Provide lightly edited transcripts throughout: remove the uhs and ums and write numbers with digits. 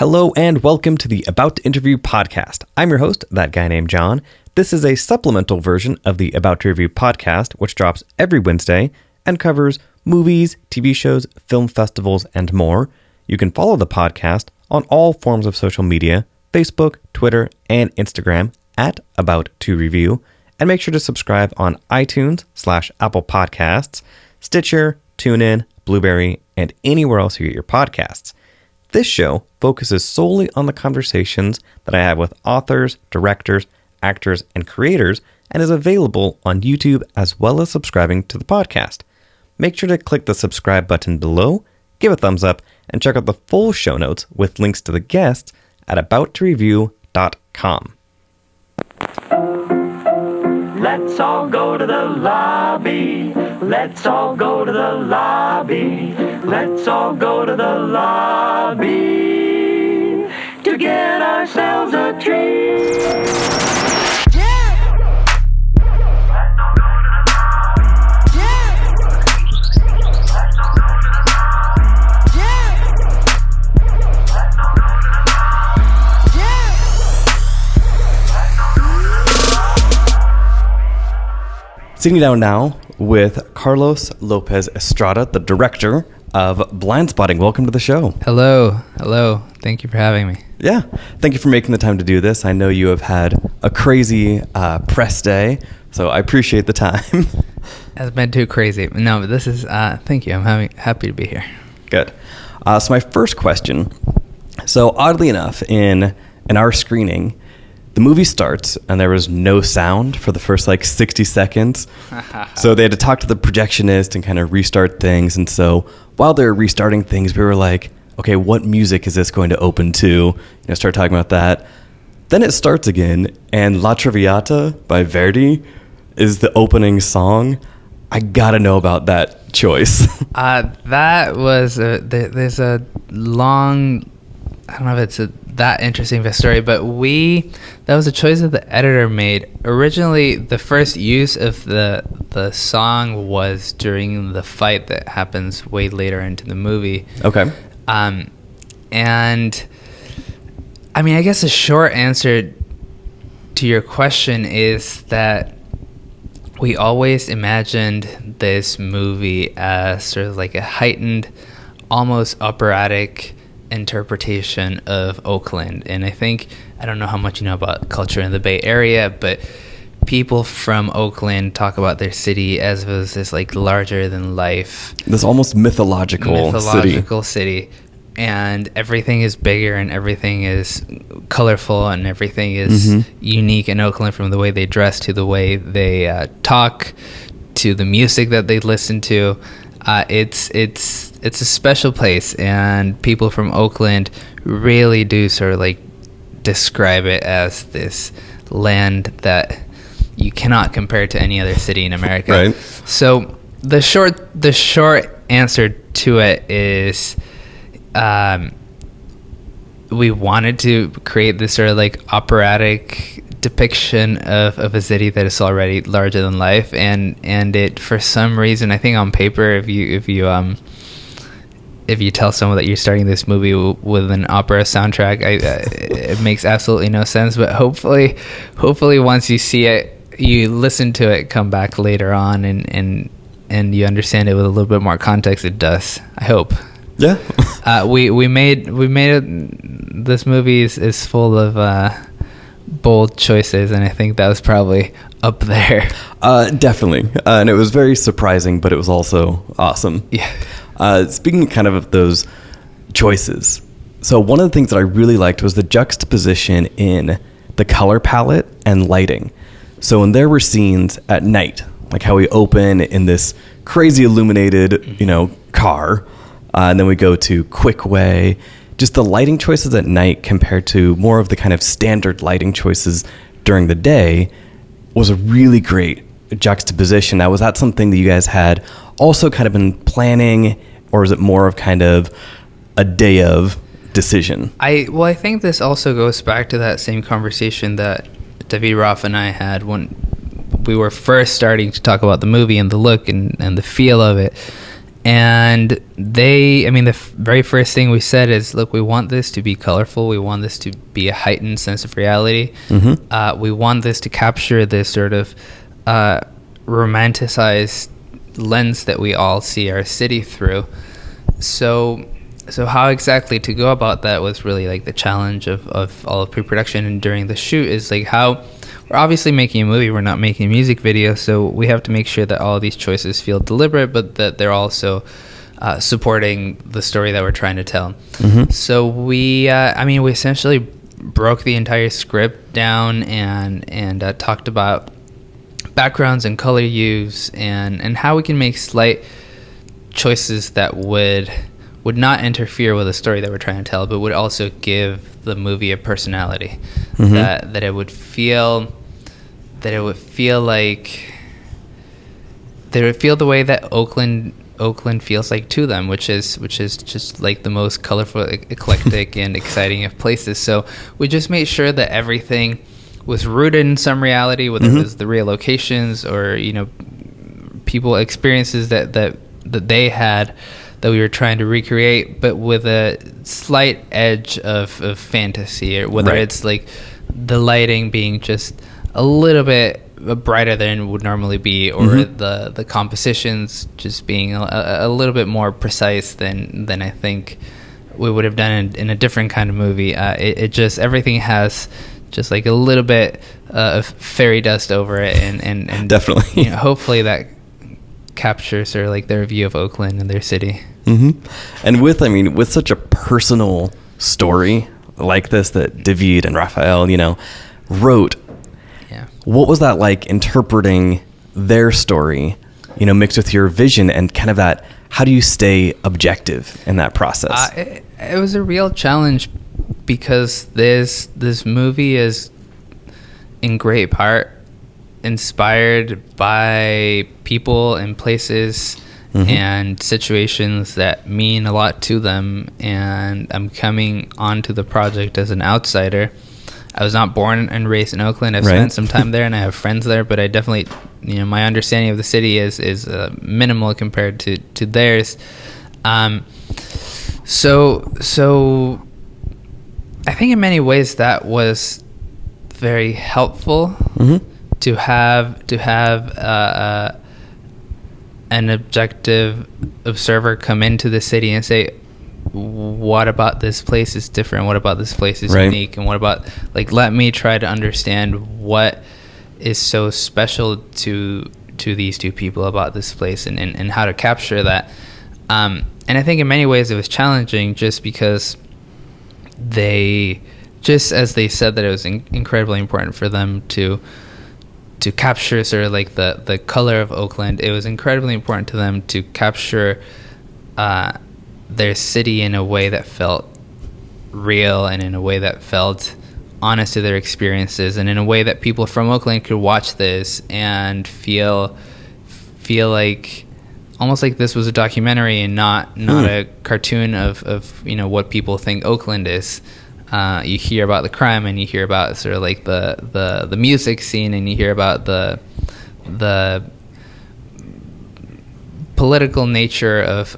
Hello and welcome to the About to Interview podcast. I'm your host, that guy named John. This is a supplemental version of the About to Review podcast, which drops every Wednesday and covers movies, TV shows, film festivals, and more. You can follow the podcast on all forms of social media, Facebook, Twitter, and Instagram at About to Review, and make sure to subscribe on iTunes/Apple Podcasts, Stitcher, TuneIn, Blueberry, and anywhere else you get your podcasts. This show focuses solely on the conversations that I have with authors, directors, actors, and creators, and is available on YouTube as well as subscribing to the podcast. Make sure to click the subscribe button below, give a thumbs up, and check out the full show notes with links to the guests at abouttoreview.com. Let's all go to the lobby. Let's all go to the lobby. Let's all go to the lobby to get ourselves a treat. Sitting down now with Carlos Lopez Estrada, the director of Blindspotting. Welcome to the show. Hello. Thank you for having me. Yeah, thank you for making the time to do this. I know you have had a crazy press day, so I appreciate the time. It's been too crazy. No, but this is, thank you. I'm happy to be here. Good. So my first question, so oddly enough, in our screening, the movie starts and there was no sound for the first 60 seconds. So they had to talk to the projectionist and kind of restart things. And so while they were restarting things, we were like, okay, what music is this going to open to? Start talking about that. Then it starts again, and La Traviata by Verdi is the opening song. I gotta know about that choice. That was, there's a long, I don't know if it's that interesting of a story, but that was a choice that the editor made. Originally, the first use of the song was during the fight that happens way later into the movie. Okay. And I mean, I guess a short answer to your question is that we always imagined this movie as sort of like a heightened, almost operatic interpretation of Oakland. And I don't know how much you know about culture in the Bay Area, but people from Oakland talk about their city as if it was this larger than life, this almost mythological city. And everything is bigger and everything is colorful and everything is unique in Oakland, from the way they dress to the way they talk to the music that they listen to. It's a special place, and people from Oakland really do sort of describe it as this land that you cannot compare to any other city in America. Right. So the short answer to it is, we wanted to create this sort of operatic depiction of a city that is already larger than life, and it, for some reason, I think on paper, if you tell someone that you're starting this movie with an opera soundtrack, it makes absolutely no sense. But hopefully once you see it, you listen to it, come back later on, and you understand it with a little bit more context. It does, I hope. Yeah. We made it. This movie is full of bold choices, and I think that was probably up there. Definitely. And it was very surprising, but it was also awesome. Yeah. Speaking kind of those choices, so one of the things that I really liked was the juxtaposition in the color palette and lighting. So when there were scenes at night, like how we open in this crazy illuminated, car, and then we go to Quickway, just the lighting choices at night compared to more of the kind of standard lighting choices during the day was a really great juxtaposition. Now, was that something that you guys had also kind of been planning, or is it more of kind of a day of decision? I think this also goes back to that same conversation that David, Rafa, and I had when we were first starting to talk about the movie and the look and the feel of it. And the very first thing we said is, look, we want this to be colorful. We want this to be a heightened sense of reality. We want this to capture this sort of romanticized lens that we all see our city through. So how exactly to go about that was really like the challenge of all of pre-production. And during the shoot is like, how we're obviously making a movie, we're not making a music video, so we have to make sure that all of these choices feel deliberate, but that they're also supporting the story that we're trying to tell. So we essentially broke the entire script down and talked about backgrounds and color use and how we can make slight choices that would not interfere with the story that we're trying to tell, but would also give the movie a personality. That it would feel like the way that Oakland feels like to them, which is just like the most colorful, eclectic, and exciting of places. So we just made sure that everything was rooted in some reality, whether it was the real locations or people experiences that they had that we were trying to recreate, but with a slight edge of fantasy, or whether it's like the lighting being just a little bit brighter than it would normally be, or the compositions just being a little bit more precise than I think we would have done in a different kind of movie. It just, everything has just like a little bit of fairy dust over it, and definitely, hopefully that captures sort of like their view of Oakland and their city. And with such a personal story like this that David and Rafael, wrote, what was that like, interpreting their story, mixed with your vision, and kind of that, how do you stay objective in that process? It was a real challenge, because this movie is in great part inspired by people and places and situations that mean a lot to them. And I'm coming onto the project as an outsider. I was not born and raised in Oakland. I've spent some time there and I have friends there, but I definitely, my understanding of the city is minimal compared to theirs. So I think in many ways that was very helpful to have an objective observer come into the city and say, what about this place is different? What about this place is unique? And what about, like, let me try to understand what is so special to these two people about this place, and how to capture that. And I think in many ways it was challenging, just because just as they said that it was incredibly important for them to capture sort of like the color of Oakland, it was incredibly important to them to capture their city in a way that felt real, and in a way that felt honest to their experiences, and in a way that people from Oakland could watch this and feel like almost like this was a documentary and not a cartoon of what people think Oakland is. You hear about the crime, and you hear about sort of like the music scene, and you hear about the political nature of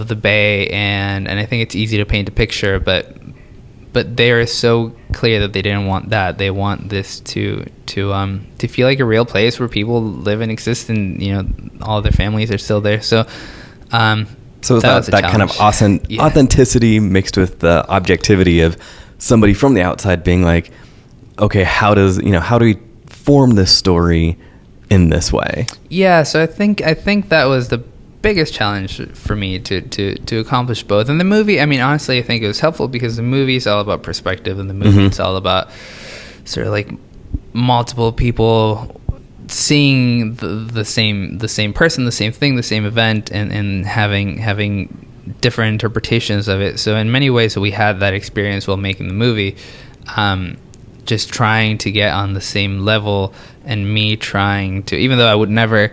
the Bay, and I think it's easy to paint a picture, but they are so clear that they didn't want that. They want this to feel like a real place where people live and exist, and all their families are still there. So is that kind of authenticity mixed with the objectivity of somebody from the outside being like, okay, how do we form this story in this way? Yeah, so I think that was the biggest challenge for me to accomplish both. And the movie, honestly, I think it was helpful, because the movie is all about perspective, and the movie it's all about sort of like multiple people seeing the same person, the same thing, the same event, and having different interpretations of it. So in many ways we had that experience while making the movie, just trying to get on the same level, and me trying to, even though I would never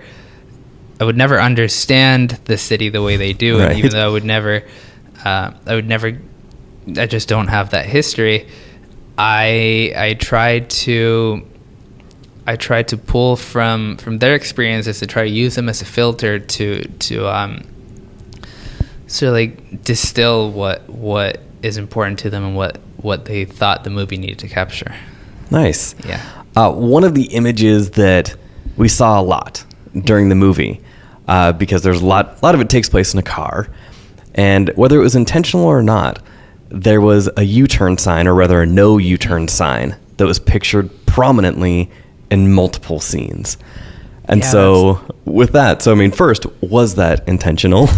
understand the city the way they do, and even though I just don't have that history, I tried to pull from their experiences to try to use them as a filter to sort of like distill what is important to them and what they thought the movie needed to capture. Nice. Yeah. One of the images that we saw a lot during the movie, because there's a lot of it takes place in a car, and whether it was intentional or not, there was a U-turn sign, or rather a no U-turn sign, that was pictured prominently in multiple scenes. And so with that, so I mean, first, was that intentional?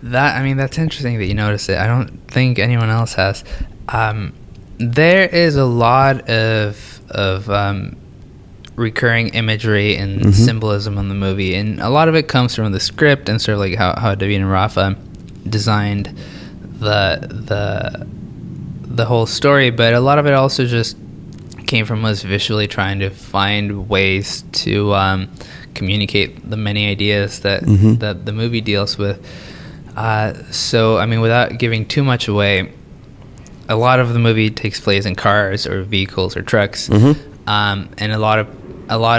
That's interesting that you noticed it. I don't think anyone else has. There is a lot of recurring imagery and symbolism in the movie, and a lot of it comes from the script and sort of like how David and Rafa designed the whole story, but a lot of it also just came from us visually trying to find ways to communicate the many ideas that that the movie deals with. So, I mean, without giving too much away, a lot of the movie takes place in cars or vehicles or trucks, and a lot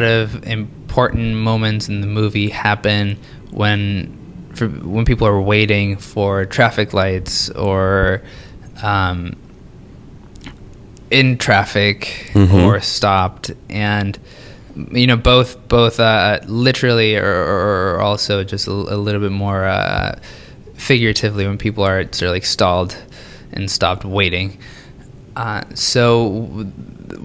of important moments in the movie happen when people are waiting for traffic lights or in traffic or stopped, and you know, both literally or also just a little bit more figuratively when people are sort of like stalled and stopped waiting. So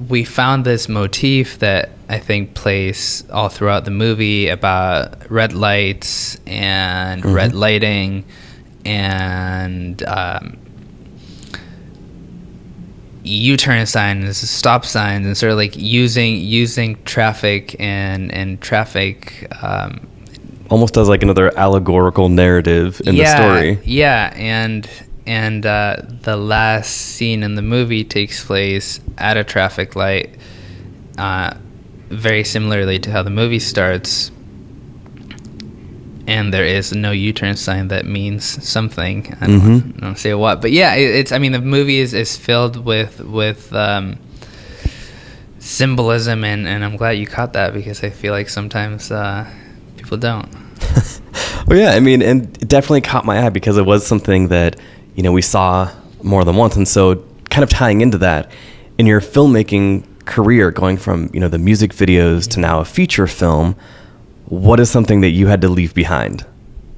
we found this motif that I think plays all throughout the movie about red lights and red lighting and U-turn signs, stop signs, and sort of like using traffic and traffic almost as like another allegorical narrative in the story. Yeah, and the last scene in the movie takes place at a traffic light, very similarly to how the movie starts. And there is no U-turn sign that means something. I don't want to say what, but yeah, it's. I mean, the movie is filled with symbolism, and I'm glad you caught that, because I feel like sometimes people don't. Well, yeah, I mean, and it definitely caught my eye because it was something that, you know, we saw more than once, and so kind of tying into that, in your filmmaking career, going from, you know, the music videos to now a feature film, what is something that you had to leave behind?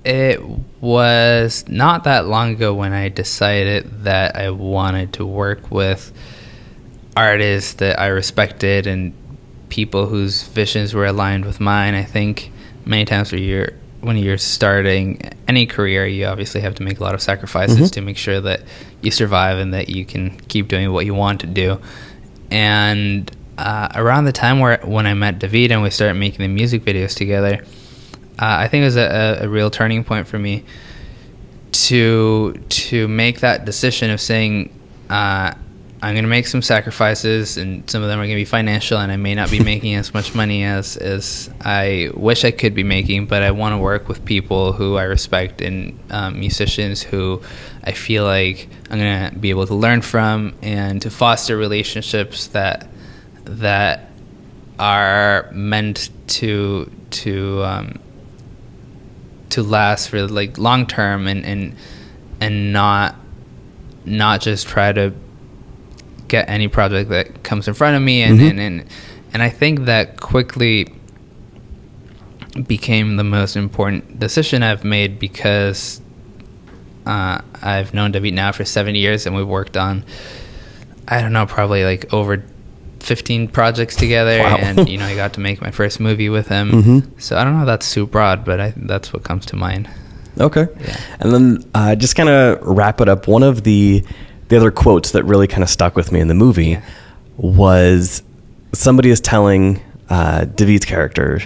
It was not that long ago when I decided that I wanted to work with artists that I respected and people whose visions were aligned with mine. I think many times when you're starting any career, you obviously have to make a lot of sacrifices to make sure that you survive and that you can keep doing what you want to do. And around the time when I met David and we started making the music videos together, I think it was a real turning point for me to make that decision of saying, I'm going to make some sacrifices, and some of them are going to be financial, and I may not be making as much money as I wish I could be making, but I want to work with people who I respect and musicians who I feel like I'm going to be able to learn from, and to foster relationships that are meant to last for like long term, and not just try to get any project that comes in front of me, and I think that quickly became the most important decision I've made, because I've known David now for 7 years, and we've worked on, I don't know, probably like over 15 projects together. Wow. And you know, I got to make my first movie with him. So I don't know if that's too broad, but that's what comes to mind. Okay. Yeah. And then just kind of wrap it up, one of the other quotes that really kind of stuck with me in the movie was somebody is telling David's character,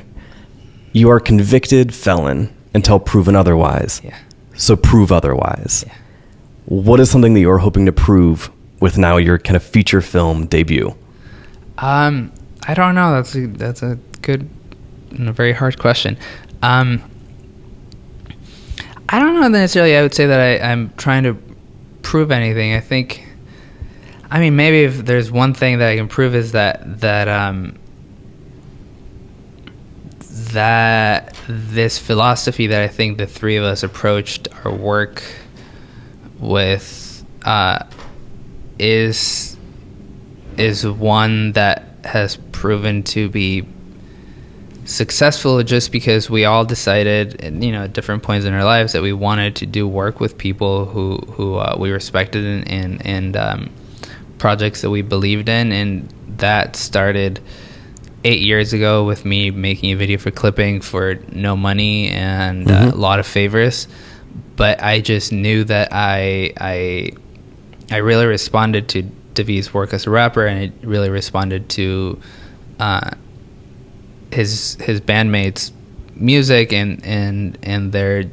"You are a convicted felon until proven otherwise. Yeah. So prove otherwise." Yeah. What is something that you're hoping to prove with now your kind of feature film debut? I don't know. That's a good and a very hard question. I don't know necessarily. I would say that I'm trying to prove anything. I think, I mean, maybe if there's one thing that I can prove is that that this philosophy that I think the three of us approached our work with is one that has proven to be successful, just because we all decided, at different points in our lives, that we wanted to do work with people who we respected and projects that we believed in. And that started 8 years ago with me making a video for Clipping for no money and a lot of favors. But I just knew that I really responded to David's work as a rapper, and it really responded to his bandmates' music and their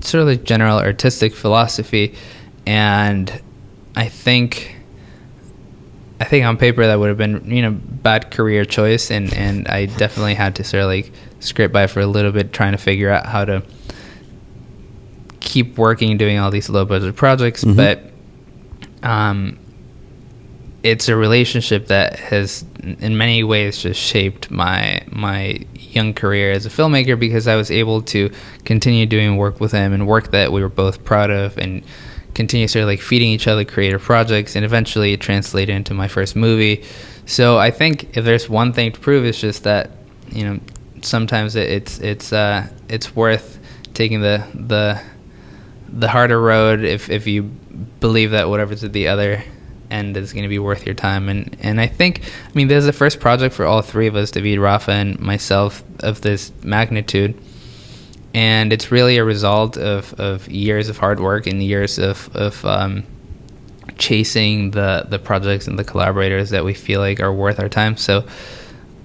sort of like general artistic philosophy. And I think on paper that would have been bad career choice, and I definitely had to sort of like scrape by for a little bit, trying to figure out how to keep working, doing all these low budget projects. But it's a relationship that has in many ways just shaped my young career as a filmmaker, because I was able to continue doing work with him, and work that we were both proud of, and continue sort of like feeding each other creative projects, and eventually it translated into my first movie. So I think if there's one thing to prove, it's just that sometimes it's worth taking the harder road if you believe that whatever's at the other end is going to be worth your time. And I think, this is the first project for all three of us, David, Rafa, and myself, of this magnitude. And it's really a result of years of hard work and years of chasing the projects and the collaborators that we feel like are worth our time. So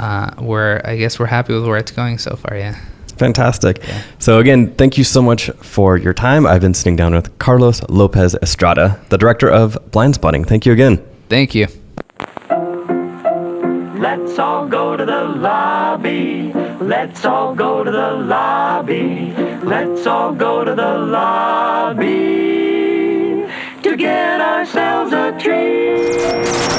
we're happy with where it's going so far. Yeah. Fantastic. Yeah. So again, thank you so much for your time. I've been sitting down with Carlos Lopez Estrada, the director of Blindspotting. Thank you again. Thank you. Let's all go to the lobby. Let's all go to the lobby. Let's all go to the lobby to get ourselves a treat.